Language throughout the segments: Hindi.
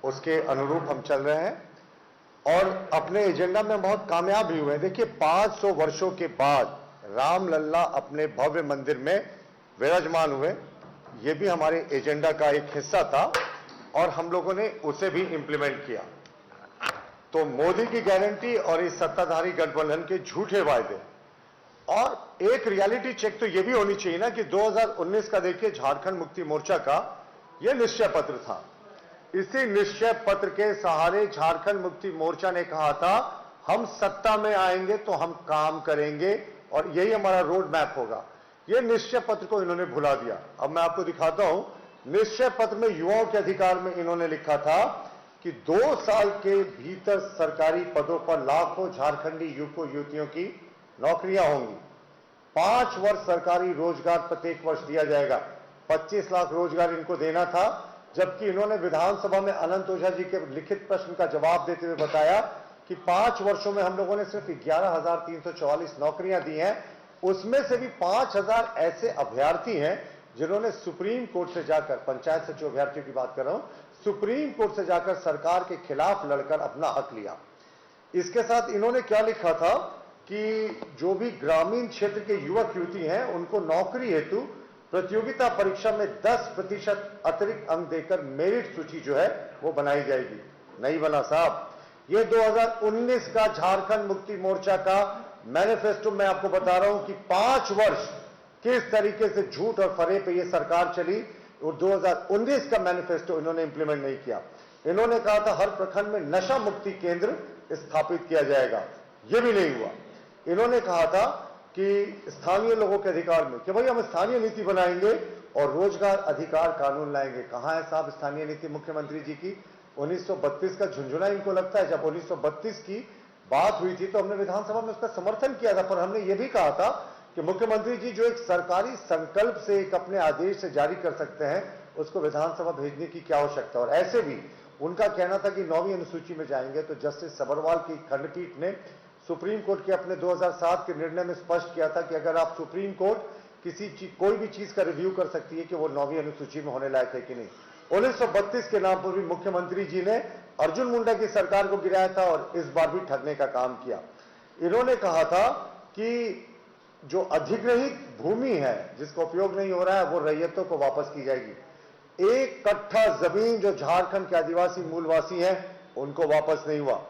उसके अनुरूप हम चल रहे हैं और अपने एजेंडा में बहुत कामयाब भी हुए हैं। देखिए, 500 वर्षों के बाद रामलला अपने भव्य मंदिर में विराजमान हुए, ये भी हमारे एजेंडा का एक हिस्सा था और हम लोगों ने उसे भी इंप्लीमेंट किया। तो मोदी की गारंटी और इस सत्ताधारी गठबंधन के झूठे वायदे और एक रियलिटी चेक तो यह भी होनी चाहिए ना कि 2019 का देखिए झारखंड मुक्ति मोर्चा का यह निश्चय पत्र था। इसी निश्चय पत्र के सहारे झारखंड मुक्ति मोर्चा ने कहा था हम सत्ता में आएंगे तो हम काम करेंगे और यही हमारा रोड मैप होगा। यह निश्चय पत्र को इन्होंने भुला दिया। अब मैं आपको दिखाता हूं, निश्चय पत्र में युवाओं के अधिकार में इन्होंने लिखा था कि 2 साल के भीतर सरकारी पदों पर लाखों झारखंडी युवकों युवतियों की नौकरियां होंगी। 5 वर्ष सरकारी रोजगार प्रत्येक वर्ष दिया जाएगा। 25 लाख रोजगार इनको देना था, जबकि इन्होंने विधानसभा में अनंत ओझा जी के लिखित प्रश्न का जवाब देते हुए बताया कि 5 वर्षों में हम लोगों ने सिर्फ 11,344 नौकरियां दी हैं। उसमें से भी 5,000 ऐसे अभ्यर्थी हैं जिन्होंने सुप्रीम कोर्ट से जाकर, पंचायत सचिव अभ्यर्थियों की बात कर रहा हूं, सुप्रीम कोर्ट से जाकर सरकार के खिलाफ लड़कर अपना हक लिया। इसके साथ इन्होंने क्या लिखा था कि जो भी ग्रामीण क्षेत्र के युवक युवती हैं उनको नौकरी हेतु प्रतियोगिता परीक्षा में 10% अतिरिक्त अंक देकर मेरिट सूची जो है वो बनाई जाएगी। नहीं बना साहब। ये 2019 का झारखंड मुक्ति मोर्चा का मैनिफेस्टो मैं आपको बता रहा हूं कि 5 वर्ष किस तरीके से झूठ और फरेब पे ये सरकार चली और 2019 का मैनिफेस्टो इन्होंने इंप्लीमेंट नहीं किया। इन्होंने कहा था हर प्रखंड में नशा मुक्ति केंद्र स्थापित किया जाएगा, यह भी नहीं हुआ। इन्होंने कहा था कि स्थानीय लोगों के अधिकार में कि भाई हम स्थानीय नीति बनाएंगे और रोजगार अधिकार कानून लाएंगे। कहां है साहब स्थानीय नीति मुख्यमंत्री जी की? 1932 का झुंझुना इनको लगता है। जब 1932 की बात हुई थी तो हमने विधानसभा में उसका समर्थन किया था, पर हमने यह भी कहा था कि मुख्यमंत्री जी जो एक सरकारी संकल्प से एक अपने आदेश से जारी कर सकते हैं उसको विधानसभा भेजने की क्या आवश्यकता। और ऐसे भी उनका कहना था कि 9वीं अनुसूची में जाएंगे, तो जस्टिस सबरवाल की खंडपीठ ने सुप्रीम कोर्ट के अपने 2007 के निर्णय में स्पष्ट किया था कि अगर आप सुप्रीम कोर्ट कोई भी चीज का रिव्यू कर सकती है कि वो 9वीं अनुसूची में होने लायक है कि नहीं। 1932 के नाम पर भी मुख्यमंत्री जी ने अर्जुन मुंडा की सरकार को गिराया था और इस बार भी ठगने का काम किया। इन्होंने कहा था कि जो अधिग्रहित भूमि है जिसका उपयोग नहीं हो रहा है वो रैयतों को वापस की जाएगी। 1 कट्ठा जमीन जो झारखंड के आदिवासी मूलवासी हैं उनको वापस नहीं हुआ।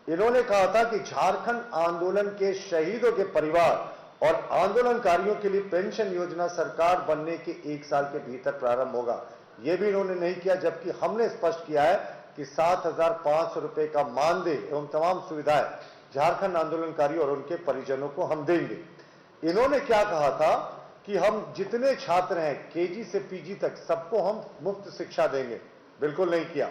इन्होंने कहा था कि झारखंड आंदोलन के शहीदों के परिवार और आंदोलनकारियों के लिए पेंशन योजना सरकार बनने के 1 साल के भीतर प्रारंभ होगा। यह भी इन्होंने नहीं किया, जबकि हमने स्पष्ट किया है कि 7,500 रुपए का मानदेय एवं तमाम सुविधाएं झारखंड आंदोलनकारी और उनके परिजनों को हम देंगे। इन्होंने क्या कहा था कि हम जितने छात्र हैं केजी से पीजी तक सबको हम मुफ्त शिक्षा देंगे। बिल्कुल नहीं किया।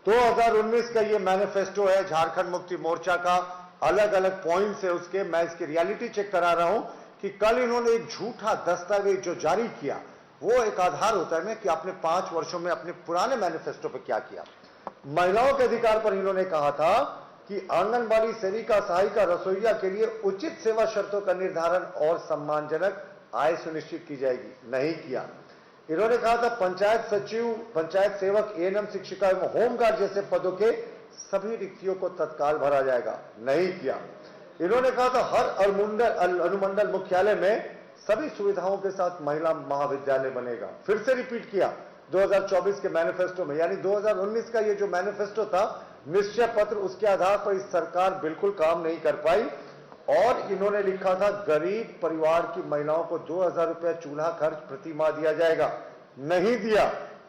2019 का ये मैनिफेस्टो है झारखंड मुक्ति मोर्चा का, अलग अलग पॉइंट्स है उसके। मैं इसकी रियलिटी चेक करा रहा हूं कि कल इन्होंने एक झूठा दस्तावेज जो जारी किया वो एक आधार होता है ना कि आपने 5 वर्षों में अपने पुराने मैनिफेस्टो पर क्या किया। महिलाओं के अधिकार पर इन्होंने कहा था कि आंगनबाड़ी सेविका, सहायिका, रसोइया के लिए उचित सेवा शर्तों का निर्धारण और सम्मानजनक आय सुनिश्चित की जाएगी। नहीं किया। इन्होंने कहा था पंचायत सचिव, पंचायत सेवक, एएनएम शिक्षिका एवं होमगार्ड जैसे पदों के सभी रिक्तियों को तत्काल भरा जाएगा। नहीं किया। इन्होंने कहा था हर अनुमंडल मुख्यालय में सभी सुविधाओं के साथ महिला महाविद्यालय बनेगा। फिर से रिपीट किया 2024 के मैनिफेस्टो में। यानी 2019 का ये जो मैनिफेस्टो था निश्चय पत्र, उसके आधार पर इस सरकार बिल्कुल काम नहीं कर पाई। और इन्होंने लिखा था गरीब परिवार की महिलाओं को 2,000 रुपया चूल्हा खर्च प्रति माह दिया जाएगा। नहीं दिया।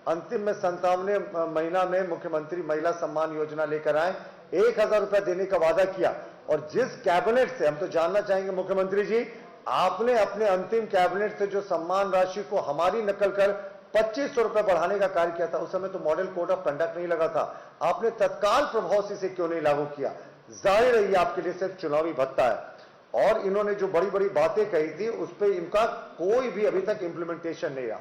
अंतिम में 97वें महीना में मुख्यमंत्री महिला सम्मान योजना लेकर आए, 1,000 रुपया देने का वादा किया। और जिस कैबिनेट से, हम तो जानना चाहेंगे मुख्यमंत्री जी, आपने अपने अंतिम कैबिनेट से जो सम्मान राशि को हमारी नकल कर 2,500 रुपए बढ़ाने का कार्य किया था, उस समय तो मॉडल कोड ऑफ कंडक्ट नहीं लगा था। आपने तत्काल प्रभाव से इसे क्यों नहीं लागू किया? जाहिर है आपके लिए सिर्फ चुनावी भत्ता है। और इन्होंने जो बड़ी बड़ी बातें कही थी उस पर इनका कोई भी अभी तक इंप्लीमेंटेशन नहीं रहा।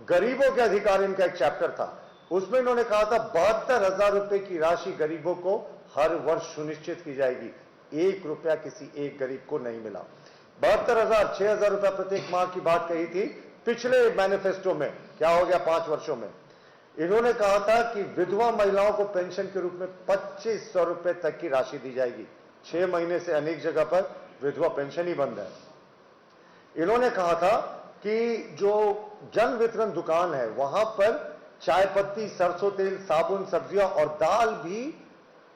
गरीबों के अधिकार इनका एक चैप्टर था, उसमें इन्होंने कहा था 72,000 रुपए की राशि गरीबों को हर वर्ष सुनिश्चित की जाएगी। 1 रुपया किसी एक गरीब को नहीं मिला। 72,000, 6,000 रुपया प्रत्येक माह की बात कही थी पिछले मैनिफेस्टो में। क्या हो गया 5 वर्षों में? इन्होंने कहा था कि विधवा महिलाओं को पेंशन के रूप में 2500 रुपए तक की राशि दी जाएगी। 6 महीने से अनेक जगह पर विधवा पेंशन ही बंद है। इन्होंने कहा था कि जो जन वितरण दुकान है वहां पर चाय पत्ती, सरसों तेल, साबुन, सब्जियां और दाल भी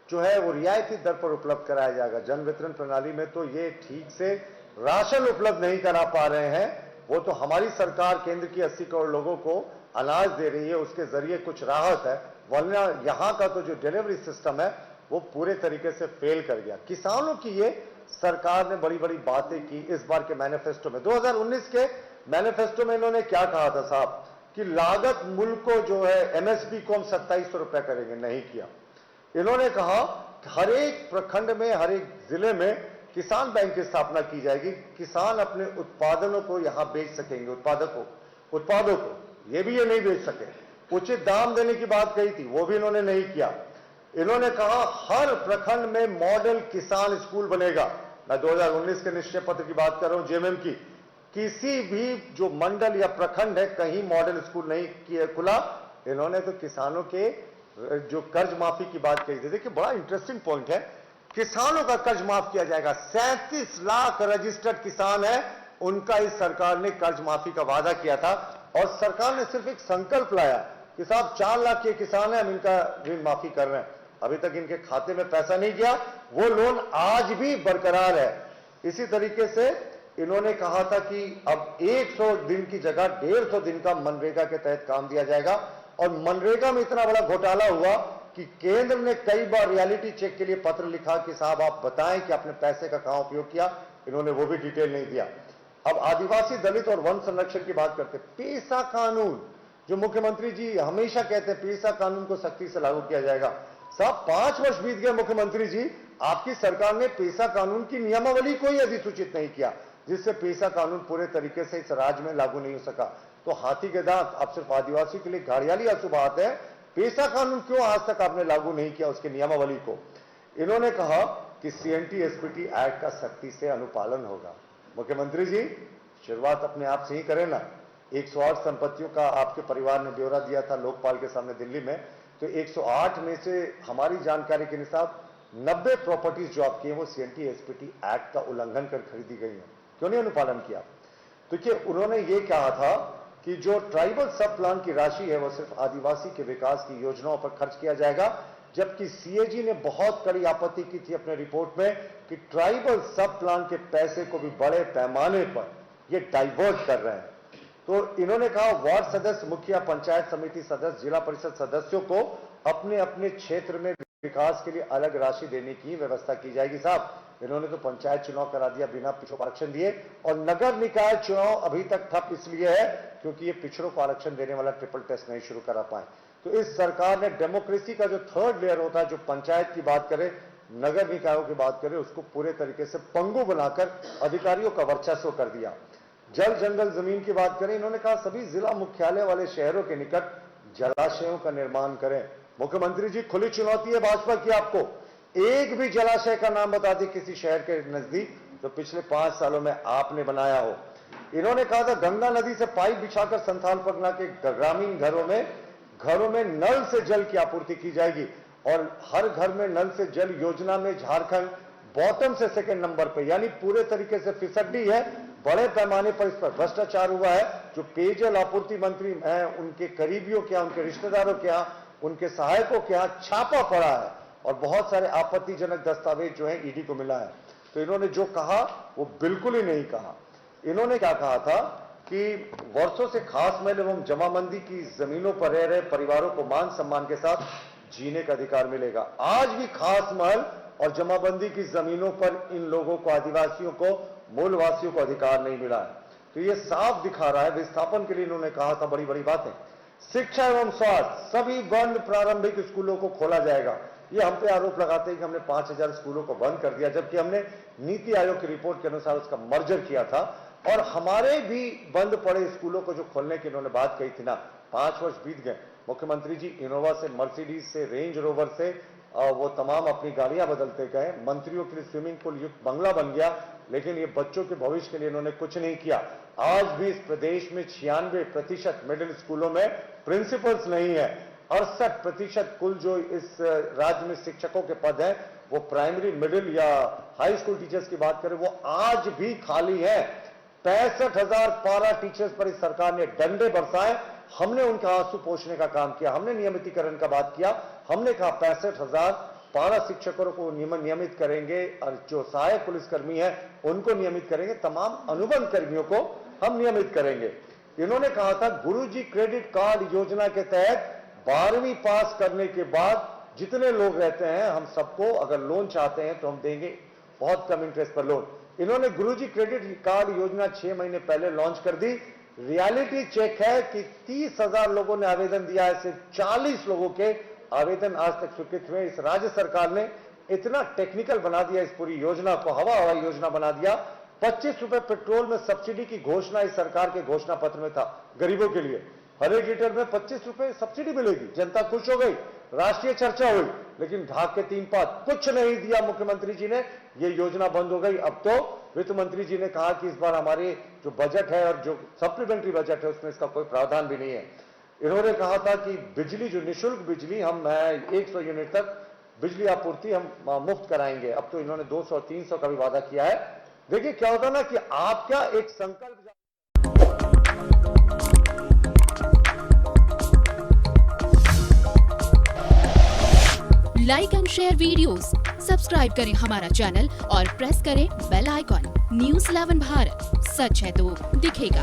जो है वो रियायती दर पर उपलब्ध कराया जाएगा। जन वितरण प्रणाली में तो ये ठीक से राशन उपलब्ध नहीं करा पा रहे हैं, वो तो हमारी सरकार केंद्र की 80 करोड़ लोगों को अनाज दे रही है, उसके जरिए कुछ राहत है, वरना यहां का तो जो डिलीवरी सिस्टम है वो पूरे तरीके से फेल कर गया। किसानों की ये सरकार ने बड़ी बड़ी बातें की इस बार के मैनिफेस्टो में। 2019 के मैनिफेस्टो में इन्होंने क्या कहा था साहब कि लागत मूल्य को जो है एमएसपी को हम 2700 रुपए करेंगे, नहीं किया। इन्होंने कहा हर एक प्रखंड में, हर एक जिले में किसान बैंक की स्थापना की जाएगी, किसान अपने उत्पादनों को यहां बेच सकेंगे, उत्पादों को ये भी ये नहीं बेच सके। उचित दाम देने की बात कही थी, वो भी इन्होंने नहीं किया। इन्होंने कहा हर प्रखंड में मॉडल किसान स्कूल बनेगा। मैं 2019 के निश्चय पत्र की बात कर रहा हूं, जेएमएम की। किसी भी जो मंडल या प्रखंड है कहीं मॉडल स्कूल नहीं खुला। इन्होंने तो किसानों के जो कर्ज माफी की बात कही थी। देखिए बड़ा इंटरेस्टिंग पॉइंट है, किसानों का कर्ज माफ किया जाएगा। 37 लाख रजिस्टर्ड किसान है, उनका इस सरकार ने कर्ज माफी का वादा किया था और सरकार ने सिर्फ एक संकल्प लाया कि साहब 4 लाख के किसान हैं, हम इनका ऋण माफी कर रहे हैं। अभी तक इनके खाते में पैसा नहीं गया, वो लोन आज भी बरकरार है। इसी तरीके से इन्होंने कहा था कि अब 100 दिन की जगह 150 दिन का मनरेगा के तहत काम दिया जाएगा। और मनरेगा में इतना बड़ा घोटाला हुआ कि केंद्र ने कई बार रियलिटी चेक के लिए पत्र लिखा कि साहब आप बताएं कि आपने पैसे का कहां उपयोग किया। इन्होंने वो भी डिटेल नहीं दिया। अब आदिवासी, दलित और वन संरक्षण की बात करते, पेसा कानून जो मुख्यमंत्री जी हमेशा कहते हैं पेसा कानून को सख्ती से लागू किया जाएगा। साहब 5 वर्ष बीत गए मुख्यमंत्री जी, आपकी सरकार ने पेसा कानून की नियमावली को ही अधिसूचित नहीं किया, जिससे पेसा कानून पूरे तरीके से इस राज्य में लागू नहीं हो सका। तो हाथी के दांत अब सिर्फ आदिवासी के लिए घाड़ियाली आंसू बहाते हैं। पेसा कानून क्यों आज तक आपने लागू नहीं किया उसके नियमावली को। इन्होंने कहा कि सीएनटी एसपीटी एक्ट का सख्ती से अनुपालन होगा। मुख्यमंत्री जी शुरुआत अपने आप से ही करें ना। 108 संपत्तियों का आपके परिवार ने ब्यौरा दिया था लोकपाल के सामने दिल्ली में, तो 108 में से हमारी जानकारी के अनुसार 90 प्रॉपर्टीज जो आपकी हैं वो सीएनटी एसपीटी एक्ट का उल्लंघन कर खरीदी गई हैं। क्यों नहीं अनुपालन किया? देखिए उन्होंने ये कहा था कि जो ट्राइबल सब प्लान की राशि है वो सिर्फ आदिवासी के विकास की योजनाओं पर खर्च किया जाएगा, जबकि सीएजी ने बहुत कड़ी आपत्ति की थी अपने रिपोर्ट में कि ट्राइबल सब प्लान के पैसे को भी बड़े पैमाने पर ये डाइवर्ट कर रहे हैं। तो इन्होंने कहा वार्ड सदस्य, मुखिया, पंचायत समिति सदस्य, जिला परिषद सदस्यों को अपने अपने क्षेत्र में विकास के लिए अलग राशि देने की व्यवस्था की जाएगी। साहब इन्होंने तो पंचायत चुनाव करा दिया बिना पिछड़ों को आरक्षण दिए, और नगर निकाय चुनाव अभी तक ठप इसलिए है क्योंकि ये पिछड़ों को आरक्षण देने वाला ट्रिपल टेस्ट नहीं शुरू करा पाए। तो इस सरकार ने डेमोक्रेसी का जो थर्ड लेयर होता है, जो पंचायत की बात करे, नगर निकायों की बात करे, उसको पूरे तरीके से पंगु बनाकर अधिकारियों का वर्चस्व कर दिया। जल जंगल जमीन की बात करें, इन्होंने कहा सभी जिला मुख्यालय वाले शहरों के निकट जलाशयों का निर्माण करें। मुख्यमंत्री जी खुली चुनौती है भाजपा की आपको, एक भी जलाशय का नाम बता दी किसी शहर के नजदीक जो पिछले 5 सालों में आपने बनाया हो। इन्होंने कहा था गंगा नदी से पाइप बिछाकर संथाल परगना के ग्रामीण घरों में नल से जल की आपूर्ति की जाएगी, और हर घर में नल से जल योजना में झारखंड बॉटम से सेकंड नंबर पे, यानी पूरे तरीके से फिसड्डी है। बड़े पैमाने पर इस पर भ्रष्टाचार हुआ है। जो पेयजल आपूर्ति मंत्री हैं उनके करीबियों के यहाँ, उनके रिश्तेदारों के यहाँ, उनके सहायकों के यहाँ छापा पड़ा है और बहुत सारे आपत्तिजनक दस्तावेज जो है ईडी को मिला है। तो इन्होंने जो कहा वो बिल्कुल ही नहीं कहा। इन्होंने क्या कहा था कि वर्षों से खास महल एवं जमाबंदी की जमीनों पर रह रहे परिवारों को मान सम्मान के साथ जीने का अधिकार मिलेगा। आज भी खास महल और जमाबंदी की जमीनों पर इन लोगों को, आदिवासियों को, मूलवासियों को अधिकार नहीं मिला है। तो ये साफ दिखा रहा है। विस्थापन के लिए इन्होंने कहा था बड़ी बड़ी बातें। शिक्षा एवं स्वास्थ्य, सभी बंद प्रारंभिक स्कूलों को खोला जाएगा। ये हम पे आरोप लगाते हैं कि हमने 5000 स्कूलों को बंद कर दिया, जबकि हमने नीति आयोग की रिपोर्ट के अनुसार उसका मर्जर किया था। और हमारे भी बंद पड़े स्कूलों को जो खोलने की इन्होंने बात कही थी ना, 5 वर्ष बीत गए। मुख्यमंत्री जी इनोवा से, मर्सिडीज से, रेंज रोवर से वो तमाम अपनी गाड़ियां बदलते गए। मंत्रियों के लिए स्विमिंग पूल युक्त बंगला बन गया, लेकिन ये बच्चों के भविष्य के लिए इन्होंने कुछ नहीं किया। आज भी इस प्रदेश में 96% मिडिल स्कूलों में प्रिंसिपल्स नहीं है। 68% कुल जो इस राज्य में शिक्षकों के पद हैं, वो प्राइमरी, मिडिल या हाई स्कूल टीचर्स की बात करें, वो आज भी खाली है। 65,000 पारा टीचर्स पर इस सरकार ने डंडे बरसाए। हमने उनका आंसू पोंछने का काम किया, हमने नियमितीकरण का बात किया। हमने कहा 65,000 पारा शिक्षकों को नियमित करेंगे और जो सहायक पुलिसकर्मी है उनको नियमित करेंगे, तमाम अनुबंध कर्मियों को हम नियमित करेंगे। इन्होंने कहा था गुरुजी क्रेडिट कार्ड योजना के तहत 12वीं पास करने के बाद जितने लोग रहते हैं, हम सबको अगर लोन चाहते हैं तो हम देंगे, बहुत कम इंटरेस्ट पर लोन। इन्होंने गुरुजी क्रेडिट कार्ड योजना 6 महीने पहले लॉन्च कर दी। रियलिटी चेक है कि 30,000 लोगों ने आवेदन दिया है, सिर्फ 40 लोगों के आवेदन आज तक स्वीकृत हुए। इस राज्य सरकार ने इतना टेक्निकल बना दिया इस पूरी योजना को, हवा हवाई योजना बना दिया। 25 रुपए पेट्रोल में सब्सिडी की घोषणा इस सरकार के घोषणा पत्र में था गरीबों के लिए। हर एक लीटर में 25 रुपए सब्सिडी मिलेगी, जनता खुश हो गई, राष्ट्रीय चर्चा हुई। लेकिन ढाक के 3 पात कुछ नहीं दिया मुख्यमंत्री जी ने, ये योजना बंद हो गई। अब तो वित्त मंत्री जी ने कहा कि इस बार हमारे जो बजट है और जो सप्लीमेंट्री बजट है उसमें इसका कोई प्रावधान भी नहीं है। इन्होंने कहा था कि बिजली, जो निःशुल्क बिजली, हम 100 यूनिट तक बिजली आपूर्ति हम मुफ्त कराएंगे। अब तो इन्होंने 200 300 का भी वादा किया है। देखिए क्या होता ना कि आपका एक संकल्प, like and share videos, subscribe करें हमारा चैनल और प्रेस करें बेल आइकॉन। News 11 भारत, सच है तो दिखेगा।